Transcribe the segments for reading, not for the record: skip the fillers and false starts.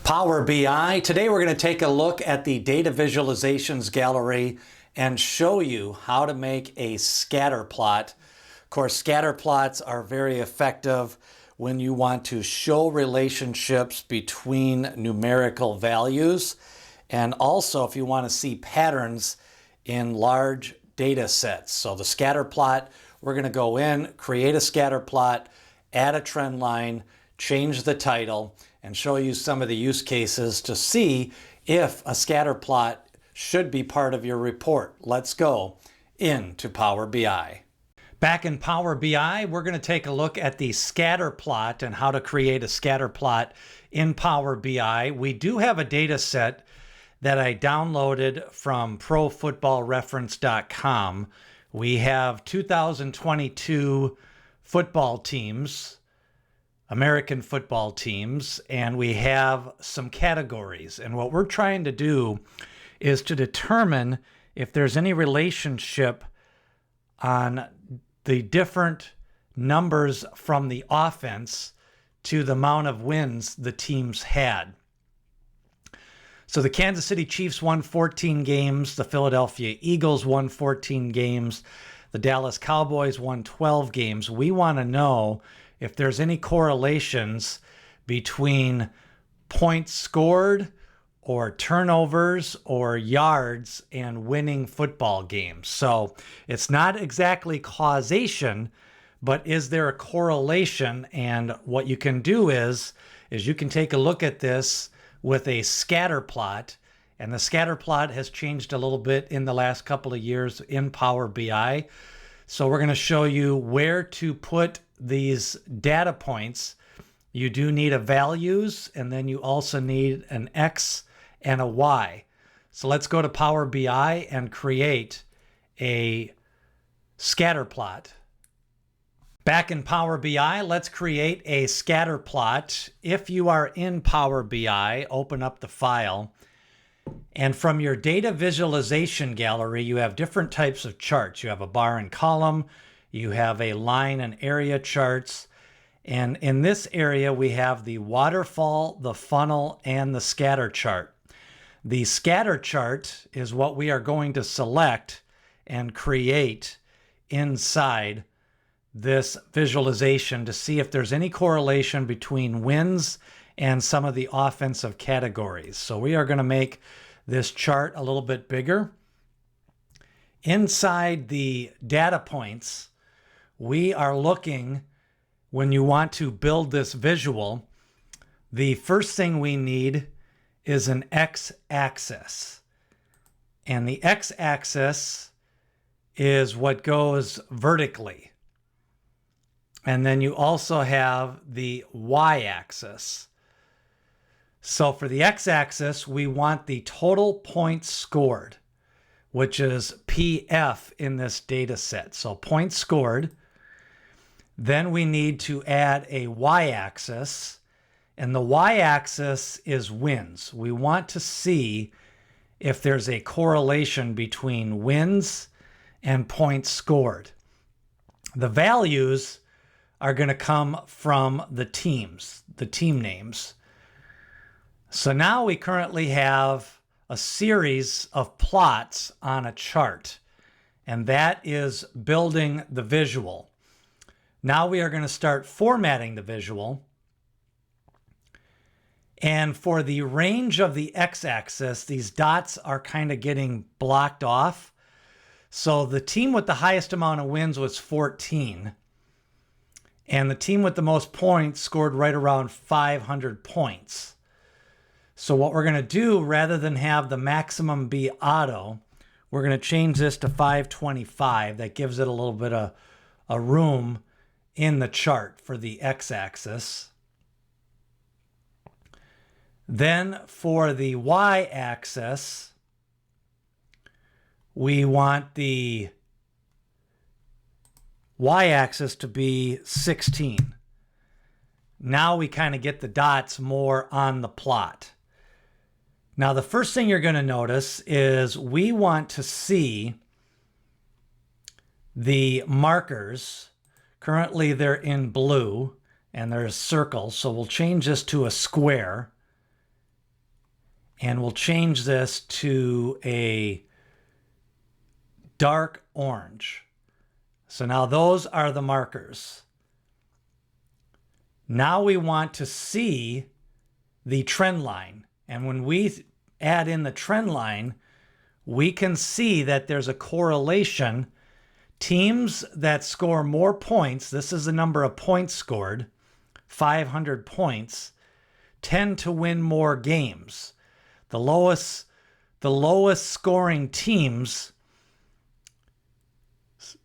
Power BI. Today we're going to take a look at the data visualizations gallery and show you how to make a scatter plot. Of course, scatter plots are very effective when you want to show relationships between numerical values, and also if you want to see patterns in large data sets. So the scatter plot, we're going to go in, create a scatter plot, add a trend line, change the title, and show you some of the use cases to see if a scatter plot should be part of your report. Let's go into Power BI. Back in Power BI, we're going to take a look at the scatter plot and how to create a scatter plot in Power BI. We do have a data set that I downloaded from profootballreference.com. We have 2022 football teams, American football teams, and we have some categories. And what we're trying to do is to determine if there's any relationship on the different numbers from the offense to the amount of wins the teams had. So the Kansas City Chiefs won 14 games, the Philadelphia Eagles won 14 games, the Dallas Cowboys won 12 games. We want to know if there's any correlations between points scored or turnovers or yards and winning football games. So it's not exactly causation, but is there a correlation? And what you can do is you can take a look at this with a scatter plot. And the scatter plot has changed a little bit in the last couple of years in Power BI. So we're going to show you where to put these data points. You do need a values, and then you also need an X and a Y. So let's go to Power BI and create a scatter plot. Back in Power BI, let's create a scatter plot. If you are in Power BI, open up the file. And from your data visualization gallery, you have different types of charts. You have a bar and column, you have a line and area charts. And in this area, we have the waterfall, the funnel, and the scatter chart. The scatter chart is what we are going to select and create inside this visualization to see if there's any correlation between wins and some of the offensive categories. So we are going to make this chart a little bit bigger. Inside the data points, we are looking, when you want to build this visual, the first thing we need is an x-axis. And the x-axis is what goes vertically. And then you also have the y-axis. So for the x-axis, we want the total points scored, which is PF in this data set. So points scored. Then we need to add a y-axis, and the y-axis is wins. We want to see if there's a correlation between wins and points scored. The values are going to come from the teams, the team names. So now we currently have a series of plots on a chart, and that is building the visual. Now we are going to start formatting the visual. And for the range of the x-axis, these dots are kind of getting blocked off. So the team with the highest amount of wins was 14. And the team with the most points scored right around 500 points. So what we're going to do, rather than have the maximum be auto, we're going to change this to 525. That gives it a little bit of a room in the chart for the x-axis. Then for the y-axis, we want the y-axis to be 16. Now we kind of get the dots more on the plot. Now the first thing you're going to notice is we want to see the markers. Currently they're in blue, and there's circles, so we'll change this to a square. And then for the y-axis, And we'll change this to a dark orange. So now those are the markers. Now we want to see the trend line. And when we add in the trend line, we can see that there's a correlation. Teams that score more points, this is the number of points scored, 500 points, tend to win more games. The lowest scoring teams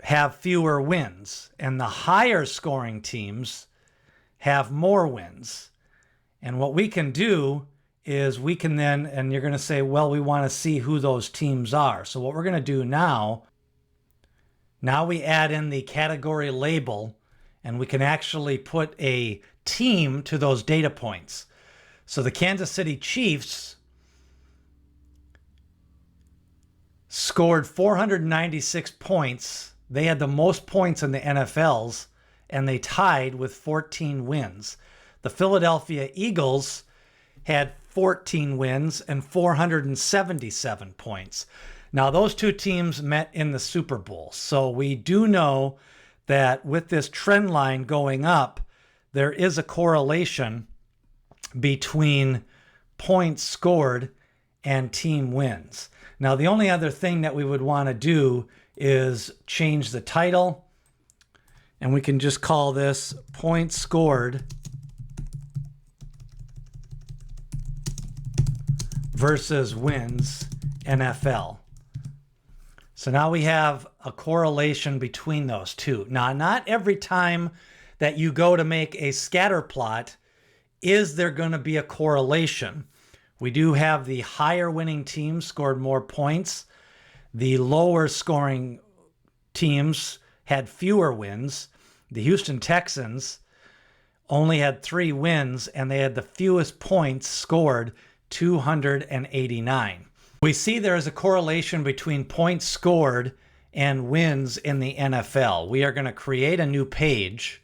have fewer wins, and the higher scoring teams have more wins. And what we can do is we can then, and you're going to say, well, we want to see who those teams are. So what we're going to do now we add in the category label, and we can actually put a team to those data points. So the Kansas City Chiefs scored 496 points. They had the most points in the NFLs, and they tied with 14 wins. The Philadelphia Eagles had 14 wins and 477 points. Now, those two teams met in the Super Bowl. So we do know that with this trend line going up, there is a correlation between points scored and team wins. Now, the only other thing that we would want to do is change the title, and we can just call this points scored versus wins NFL. So now we have a correlation between those two. Now, not every time that you go to make a scatter plot is there going to be a correlation. We do have the higher winning teams scored more points. The lower scoring teams had fewer wins. The Houston Texans only had 3 wins, and they had the fewest points scored, 289. We see there is a correlation between points scored and wins in the NFL. We are going to create a new page.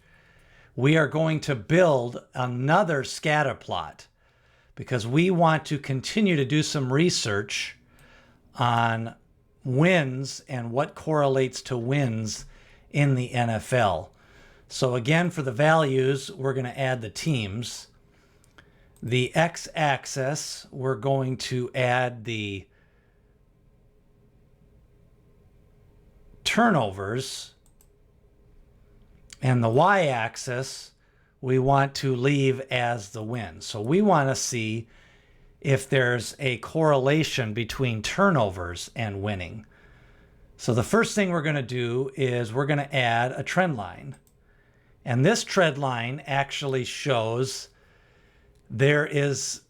We are going to build another scatter plot because we want to continue to do some research on wins and what correlates to wins in the NFL. So again, for the values, we're going to add the teams. The x-axis, we're going to add the turnovers. And the y-axis, we want to leave as the wins. So we want to see if there's a correlation between turnovers and winning. So the first thing we're going to do is we're going to add a trend line. And this trend line actually shows there is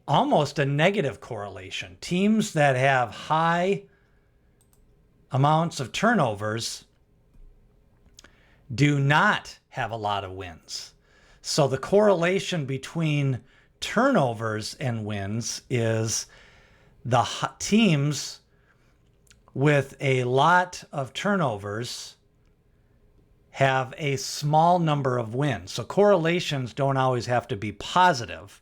almost a negative correlation. Teams that have high amounts of turnovers do not have a lot of wins. So the correlation between turnovers and wins is the teams with a lot of turnovers have a small number of wins. So correlations don't always have to be positive.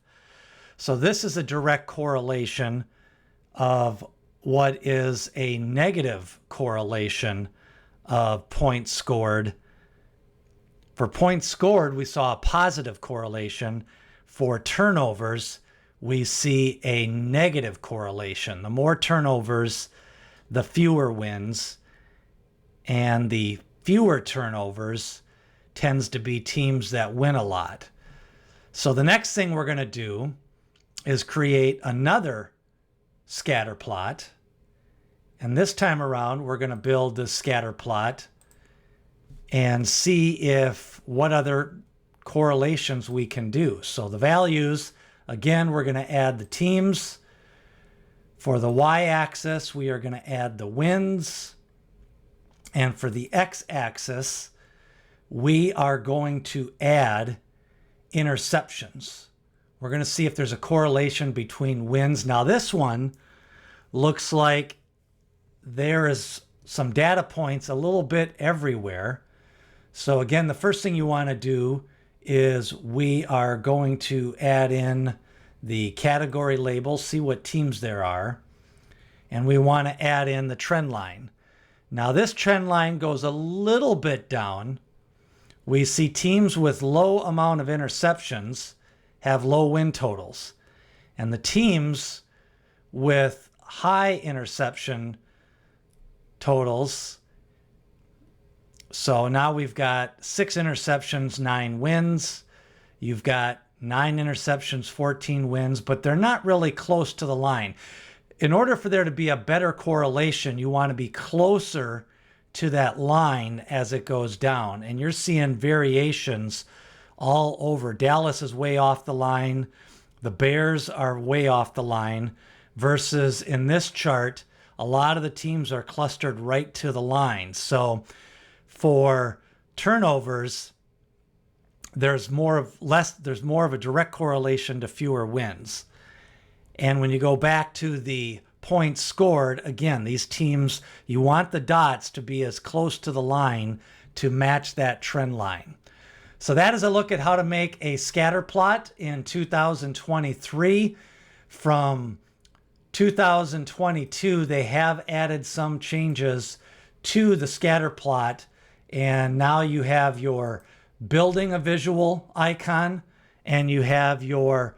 So this is a direct correlation of what is a negative correlation of points scored. For points scored, we saw a positive correlation. For turnovers, we see a negative correlation. The more turnovers, the fewer wins, and the fewer turnovers tends to be teams that win a lot. So the next thing we're going to do is create another scatter plot. And this time around, we're going to build the scatter plot and see if what other correlations we can do. So the values, again, we're going to add the teams. For the y-axis, we are going to add the wins. And for the x-axis, we are going to add interceptions. We're going to see if there's a correlation between wins. Now this one looks like there is some data points a little bit everywhere. So again, the first thing you want to do is we are going to add in the category labels, see what teams there are, and we want to add in the trend line. Now this trend line goes a little bit down. We see teams with low amount of interceptions have low win totals, and the teams with high interception totals. So now we've got 6 interceptions, 9 wins. You've got 9 interceptions, 14 wins, but they're not really close to the line. In order for there to be a better correlation, you want to be closer to that line as it goes down. And you're seeing variations all over. Dallas is way off the line. The Bears are way off the line. Versus in this chart, a lot of the teams are clustered right to the line. So for turnovers, there's more of a direct correlation to fewer wins. And when you go back to the points scored, again, these teams, you want the dots to be as close to the line to match that trend line. So that is a look at how to make a scatter plot in 2023. From 2022, they have added some changes to the scatter plot, and now you have your building a visual icon and you have your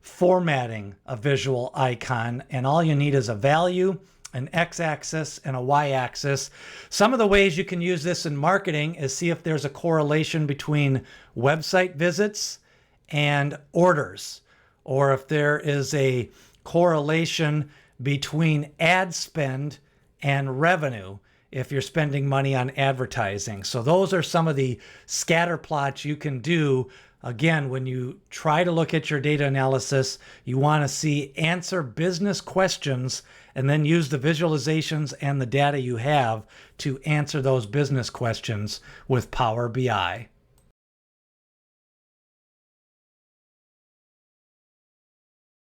formatting a visual icon, and all you need is a value, an x-axis, and a y-axis. Some of the ways you can use this in marketing is see if there's a correlation between website visits and orders, or if there is a correlation between ad spend and revenue if you're spending money on advertising. So those are some of the scatter plots you can do. Again, when you try to look at your data analysis, you want to answer business questions and then use the visualizations and the data you have to answer those business questions with Power BI.